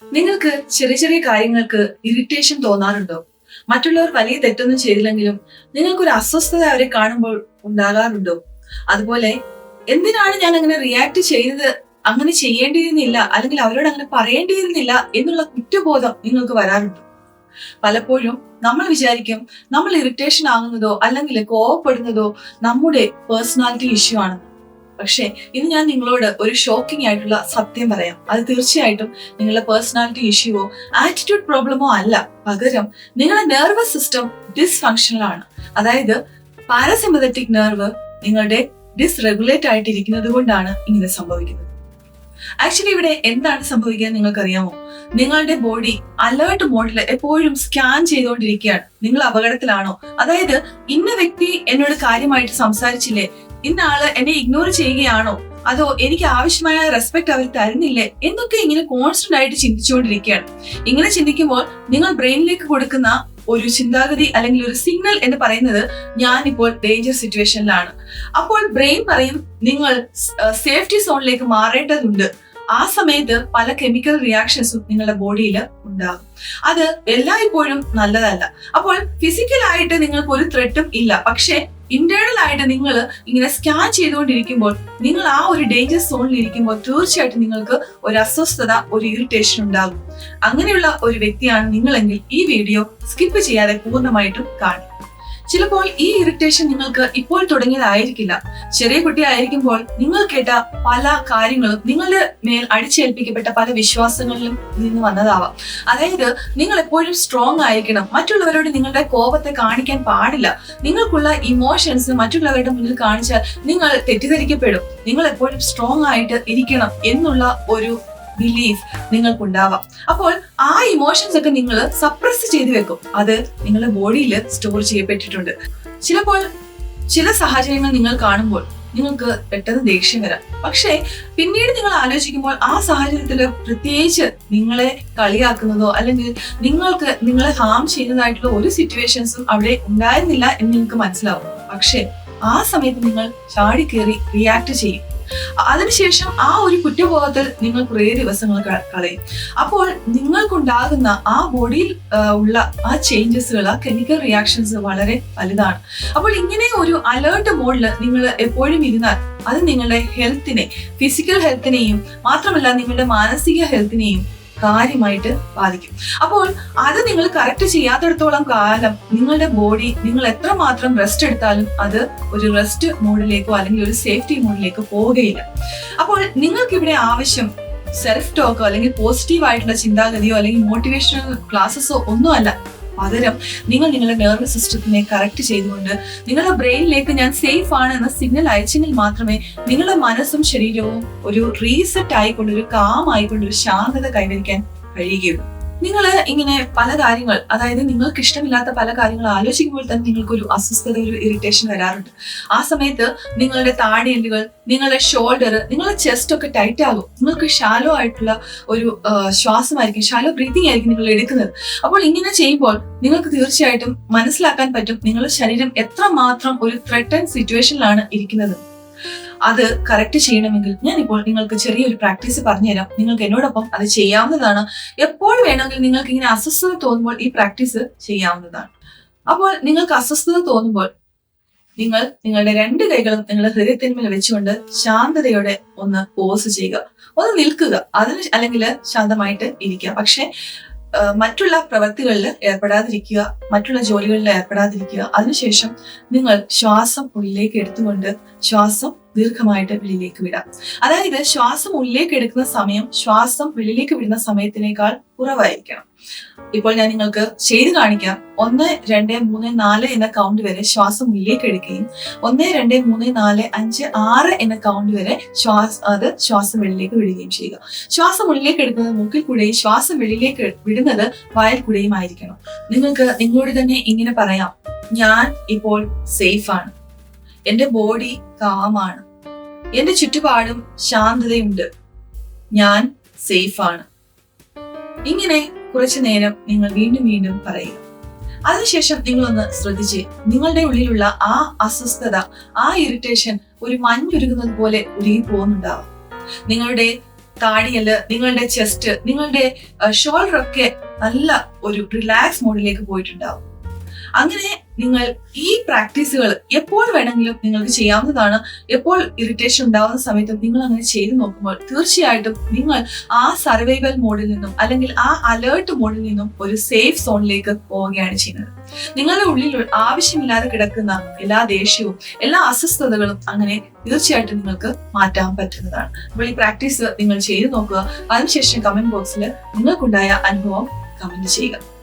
നിങ്ങൾക്ക് ചെറിയ ചെറിയ കാര്യങ്ങൾക്ക് ഇറിറ്റേഷൻ തോന്നാറുണ്ടോ? മറ്റുള്ളവർ വലിയ തെറ്റൊന്നും ചെയ്തില്ലെങ്കിലും നിങ്ങൾക്കൊരു അസ്വസ്ഥത അവരെ കാണുമ്പോൾ ഉണ്ടാകാറുണ്ടോ? അതുപോലെ എന്തിനാണ് ഞാൻ അങ്ങനെ റിയാക്ട് ചെയ്തത്, അങ്ങനെ ചെയ്യേണ്ടിയിരുന്നില്ല, അല്ലെങ്കിൽ അവരോട് അങ്ങനെ പറയേണ്ടിയിരുന്നില്ല എന്നുള്ള കുറ്റബോധം നിങ്ങൾക്ക് വരാറുണ്ടോ? പലപ്പോഴും നമ്മൾ വിചാരിക്കും നമ്മൾ ഇറിറ്റേഷൻ ആകുന്നതോ അല്ലെങ്കിൽ കോപപ്പെടുന്നതോ നമ്മുടെ പേഴ്സണാലിറ്റി ഇഷ്യൂ ആണ്. പക്ഷേ ഇന്ന് ഞാൻ നിങ്ങളോട് ഒരു ഷോക്കിംഗ് ആയിട്ടുള്ള സത്യം പറയാം. അത് തീർച്ചയായിട്ടും നിങ്ങളുടെ പേഴ്സണാലിറ്റി ഇഷ്യൂവോ ആറ്റിറ്റ്യൂഡ് പ്രോബ്ലമോ അല്ല. പകരം നിങ്ങളുടെ നെർവസ് സിസ്റ്റം ഡിസ്ഫങ്ഷണൽ ആണ്. അതായത് പാരസിമ്പതറ്റിക് നെർവ് നിങ്ങളുടെ ഡിസ്റെഗുലേറ്റ് ആയിട്ടിരിക്കുന്നത് കൊണ്ടാണ് ഇങ്ങനെ സംഭവിക്കുന്നത്. ആക്ച്വലി ഇവിടെ എന്താണ് സംഭവിക്കുക നിങ്ങൾക്കറിയാമോ? നിങ്ങളുടെ ബോഡി അലേർട്ട് മോഡിൽ എപ്പോഴും സ്കാൻ ചെയ്തുകൊണ്ടിരിക്കുകയാണ്. നിങ്ങൾ അപകടത്തിലാണോ? അതായത് ഇന്ന വ്യക്തി എന്നോട് കാര്യമായിട്ട് സംസാരിച്ചില്ലേ, ഇന്ന ആള് എന്നെ ഇഗ്നോർ ചെയ്യുകയാണോ, അതോ എനിക്ക് ആവശ്യമായ റെസ്പെക്ട് അവർ തരുന്നില്ലേ എന്നൊക്കെ ഇങ്ങനെ കോൺസ്റ്റന്റ് ആയിട്ട് ചിന്തിച്ചുകൊണ്ടിരിക്കുകയാണ്. ഇങ്ങനെ ചിന്തിക്കുമ്പോൾ നിങ്ങൾ ബ്രെയിനിലേക്ക് കൊടുക്കുന്ന ഒരു ചിന്താഗതി അല്ലെങ്കിൽ ഒരു സിഗ്നൽ എന്ന് പറയുന്നത് ഞാൻ ഇപ്പോൾ ഡേഞ്ചർ സിറ്റുവേഷനിലാണ്. അപ്പോൾ ബ്രെയിൻ പറയും നിങ്ങൾ സേഫ്റ്റി സോണിലേക്ക് മാറേണ്ടതുണ്ട്. ആ സമയത്ത് പല കെമിക്കൽ റിയാക്ഷൻസും നിങ്ങളുടെ ബോഡിയിൽ ഉണ്ടാകും. അത് എല്ലായ്പ്പോഴും നല്ലതല്ല. അപ്പോൾ ഫിസിക്കലായിട്ട് നിങ്ങൾക്ക് ഒരു ത്രെട്ടും ഇല്ല, പക്ഷേ ഇന്റേണൽ ആയിട്ട് നിങ്ങൾ ഇങ്ങനെ സ്കാൻ ചെയ്തുകൊണ്ടിരിക്കുമ്പോൾ, നിങ്ങൾ ആ ഒരു ഡേഞ്ചർ സോണിൽ ഇരിക്കുമ്പോൾ തീർച്ചയായിട്ടും നിങ്ങൾക്ക് ഒരു അസ്വസ്ഥത, ഒരു ഇറിറ്റേഷൻ ഉണ്ടാകും. അങ്ങനെയുള്ള ഒരു വ്യക്തിയാണ് നിങ്ങളെങ്കിൽ ഈ വീഡിയോ സ്കിപ്പ് ചെയ്യാതെ പൂർണ്ണമായിട്ടും കാണും. ചിലപ്പോൾ ഈ ഇറിറ്റേഷൻ നിങ്ങൾക്ക് ഇപ്പോൾ തുടങ്ങിയതായിരിക്കില്ല. ചെറിയ കുട്ടിയായിരിക്കുമ്പോൾ നിങ്ങൾ കേട്ട പല കാര്യങ്ങളും നിങ്ങളുടെ മേൽ അടിച്ചേൽപ്പിക്കപ്പെട്ട പല വിശ്വാസങ്ങളിലും നിന്ന് വന്നതാവാം. അതായത് നിങ്ങൾ എപ്പോഴും സ്ട്രോങ് ആയിരിക്കണം, മറ്റുള്ളവരോട് നിങ്ങളുടെ കോപത്തെ കാണിക്കാൻ പാടില്ല, നിങ്ങൾക്കുള്ള ഇമോഷൻസ് മറ്റുള്ളവരുടെ മുന്നിൽ കാണിച്ചാൽ നിങ്ങൾ തെറ്റിദ്ധരിക്കപ്പെടും, നിങ്ങൾ എപ്പോഴും സ്ട്രോങ് ആയിട്ട് ഇരിക്കണം എന്നുള്ള ഒരു ബിലീഫ് നിങ്ങൾക്കുണ്ടാവാം. അപ്പോൾ ആ ഇമോഷൻസ് ഒക്കെ നിങ്ങൾ സപ്രസ് ചെയ്ത് വെക്കും. അത് നിങ്ങളുടെ ബോഡിയിൽ സ്റ്റോർ ചെയ്യപ്പെട്ടിട്ടുണ്ട്. ചിലപ്പോൾ ചില സാഹചര്യങ്ങൾ നിങ്ങൾ കാണുമ്പോൾ നിങ്ങൾക്ക് പെട്ടെന്ന് ദേഷ്യം വരാം. പക്ഷേ പിന്നീട് നിങ്ങൾ ആലോചിക്കുമ്പോൾ ആ സാഹചര്യത്തിൽ പ്രത്യേകിച്ച് നിങ്ങളെ കളിയാക്കുന്നതോ അല്ലെങ്കിൽ നിങ്ങളെ ഹാം ചെയ്യുന്നതായിട്ടുള്ള ഒരു സിറ്റുവേഷൻസും അവിടെ ഉണ്ടായിരുന്നില്ല എന്ന് നിങ്ങൾക്ക് മനസ്സിലാവും. പക്ഷേ ആ സമയത്ത് നിങ്ങൾ ചാടിക്കേറി റിയാക്ട് ചെയ്യും. അതിനുശേഷം ആ ഒരു കുറ്റബോധത്തിൽ നിങ്ങൾ കുറേ ദിവസങ്ങൾ കളയും. അപ്പോൾ നിങ്ങൾക്കുണ്ടാകുന്ന ആ ബോഡിയിൽ ഉള്ള ആ ചേഞ്ചസുകൾ, ആ കെമിക്കൽ റിയാക്ഷൻസ് വളരെ വലുതാണ്. അപ്പോൾ ഇങ്ങനെ ഒരു അലേർട്ട് മോഡിൽ നിങ്ങൾ എപ്പോഴും ഇരുന്നാൽ അത് നിങ്ങളുടെ ഹെൽത്തിനെ, ഫിസിക്കൽ ഹെൽത്തിനെയും മാത്രമല്ല നിങ്ങളുടെ മാനസിക ഹെൽത്തിനെയും കാര്യമായിട്ട് ബാധിക്കും. അപ്പോൾ അത് നിങ്ങൾ കറക്റ്റ് ചെയ്യാത്തിടത്തോളം കാലം നിങ്ങളുടെ ബോഡി നിങ്ങൾ എത്രമാത്രം റെസ്റ്റ് എടുത്താലും അത് ഒരു റെസ്റ്റ് മോഡിലേക്കോ അല്ലെങ്കിൽ ഒരു സേഫ്റ്റി മോഡിലേക്കോ പോവുകയില്ല. അപ്പോൾ നിങ്ങൾക്ക് ഇവിടെ ആവശ്യം സെൽഫ് ടോക്കോ അല്ലെങ്കിൽ പോസിറ്റീവ് ആയിട്ടുള്ള ചിന്താഗതിയോ അല്ലെങ്കിൽ മോട്ടിവേഷണൽ ക്ലാസ്സസോ ഒന്നുമല്ല. പകരം നിങ്ങൾ നിങ്ങളുടെ നെർവസ് സിസ്റ്റത്തിനെ കറക്റ്റ് ചെയ്തുകൊണ്ട് നിങ്ങളുടെ ബ്രെയിനിലേക്ക് ഞാൻ സേഫ് ആണ് എന്ന സിഗ്നൽ അയച്ചെങ്കിൽ മാത്രമേ നിങ്ങളുടെ മനസ്സും ശരീരവും ഒരു റീസെറ്റ് ആയിക്കൊണ്ട്, ഒരു കാം ആയിക്കൊണ്ട്, ഒരു ശാന്തത കൈവരിക്കാൻ കഴിയുകയുള്ളൂ. നിങ്ങൾ ഇങ്ങനെ പല കാര്യങ്ങൾ, അതായത് നിങ്ങൾക്ക് ഇഷ്ടമില്ലാത്ത പല കാര്യങ്ങൾ ആലോചിക്കുമ്പോൾ തന്നെ നിങ്ങൾക്കൊരു അസ്വസ്ഥത, ഒരു ഇറിറ്റേഷൻ വരാറുണ്ട്. ആ സമയത്ത് നിങ്ങളുടെ താടിയെല്ലുകൾ, നിങ്ങളുടെ ഷോൾഡർ, നിങ്ങളുടെ ചെസ്റ്റ് ഒക്കെ ടൈറ്റ് ആകും. നിങ്ങൾക്ക് ഷാലോ ആയിട്ടുള്ള ഒരു ശ്വാസമായിരിക്കും, ഷാലോ ബ്രീതിങ് ആയിരിക്കും നിങ്ങൾ എടുക്കുന്നത്. അപ്പോൾ ഇങ്ങനെ ചെയ്യുമ്പോൾ നിങ്ങൾക്ക് തീർച്ചയായിട്ടും മനസ്സിലാക്കാൻ പറ്റും നിങ്ങളുടെ ശരീരം എത്രമാത്രം ഒരു ത്രെട്ടൻ സിറ്റുവേഷനിലാണ് ഇരിക്കുന്നത്. അത് കറക്റ്റ് ചെയ്യണമെങ്കിൽ ഞാനിപ്പോൾ നിങ്ങൾക്ക് ചെറിയൊരു പ്രാക്ടീസ് പറഞ്ഞുതരാം. നിങ്ങൾക്ക് എന്നോടൊപ്പം അത് ചെയ്യാവുന്നതാണ്. എപ്പോൾ വേണമെങ്കിലും നിങ്ങൾക്ക് ഇങ്ങനെ അസ്വസ്ഥത തോന്നുമ്പോൾ ഈ പ്രാക്ടീസ് ചെയ്യാവുന്നതാണ്. അപ്പോൾ നിങ്ങൾക്ക് അസ്വസ്ഥത തോന്നുമ്പോൾ നിങ്ങൾ നിങ്ങളുടെ രണ്ട് കൈകളും നിങ്ങളുടെ ഹൃദയത്തിന്മേൽ വെച്ചുകൊണ്ട് ശാന്തതയോടെ ഒന്ന് പോസ് ചെയ്യുക, ഒന്ന് നിൽക്കുക, അല്ലെങ്കിൽ ശാന്തമായിട്ട് ഇരിക്കുക. പക്ഷെ മറ്റുള്ള പ്രവൃത്തികളിൽ ഏർപ്പെടാതിരിക്കുക, മറ്റുള്ള ജോലികളിൽ ഏർപ്പെടാതിരിക്കുക. അതിനുശേഷം നിങ്ങൾ ശ്വാസം ഉള്ളിലേക്ക് എടുത്തുകൊണ്ട് ശ്വാസം ദീർഘമായിട്ട് വെളിയിലേക്ക് വിടാം. അതായത് ശ്വാസം ഉള്ളിലേക്ക് എടുക്കുന്ന സമയം ശ്വാസം വെളിയിലേക്ക് വിടുന്ന സമയത്തിനേക്കാൾ കുറവായിരിക്കണം. ഇപ്പോൾ ഞാൻ നിങ്ങൾക്ക് ചെയ്ത് കാണിക്കാം. 1, 2, 3, 4 എന്ന കൗണ്ട് വരെ ശ്വാസം ഉള്ളിലേക്ക് എടുക്കുകയും 1, 2, 3, 4, 5, 6 എന്ന കൗണ്ട് വരെ ശ്വാസം വെളിയിലേക്ക് വിടുകയും ചെയ്യുക. ശ്വാസം ഉള്ളിലേക്ക് എടുക്കുന്നത് മൂക്കിൽ കൂടെയും ശ്വാസം വെളിയിലേക്ക് വിടുന്നത് വായിൽ കൂടെയും ആയിരിക്കണം. നിങ്ങൾക്ക് നിങ്ങളോട് തന്നെ ഇങ്ങനെ പറയാം, ഞാൻ ഇപ്പോൾ സേഫ് ആണ്, എന്റെ ബോഡി കാമാണ്, എന്റെ ചുറ്റുപാടും ശാന്തതയുണ്ട്, ഞാൻ സേഫ് ആണ്. ഇങ്ങനെ കുറച്ചു നേരം നിങ്ങൾ വീണ്ടും വീണ്ടും പറയുക. അതിനുശേഷം നിങ്ങളൊന്ന് ശ്രദ്ധിച്ച് നിങ്ങളുടെ ഉള്ളിലുള്ള ആ അസ്വസ്ഥത, ആ ഇറിറ്റേഷൻ ഒരു മഞ്ഞുരുകുന്നത് പോലെ ഉരുകി പോകുന്നുണ്ടാവും. നിങ്ങളുടെ താടിയല്, നിങ്ങളുടെ ചെസ്റ്റ്, നിങ്ങളുടെ ഷോൾഡർ ഒക്കെ നല്ല ഒരു റിലാക്സ് മോഡിലേക്ക് പോയിട്ടുണ്ടാവും. അങ്ങനെ നിങ്ങൾ ഈ പ്രാക്ടീസുകൾ എപ്പോൾ വേണമെങ്കിലും നിങ്ങൾക്ക് ചെയ്യാവുന്നതാണ്. എപ്പോൾ ഇറിറ്റേഷൻ ഉണ്ടാവുന്ന സമയത്തും നിങ്ങൾ അങ്ങനെ ചെയ്തു നോക്കുമ്പോൾ തീർച്ചയായിട്ടും നിങ്ങൾ ആ സർവൈവൽ മോഡിൽ നിന്നും അല്ലെങ്കിൽ ആ അലേർട്ട് മോഡിൽ നിന്നും ഒരു സേഫ് സോണിലേക്ക് പോവുകയാണ് ചെയ്യുന്നത്. നിങ്ങളുടെ ഉള്ളിൽ ആവശ്യമില്ലാതെ കിടക്കുന്ന എല്ലാ ദേഷ്യവും, എല്ലാ അസ്വസ്ഥതകളും അങ്ങനെ തീർച്ചയായിട്ടും നിങ്ങൾക്ക് മാറ്റാൻ പറ്റുന്നതാണ്. അപ്പോൾ ഈ പ്രാക്ടീസ് നിങ്ങൾ ചെയ്തു നോക്കുക. അതിനുശേഷം കമന്റ് ബോക്സിൽ നിങ്ങൾക്കുണ്ടായ അനുഭവം കമന്റ് ചെയ്യുക.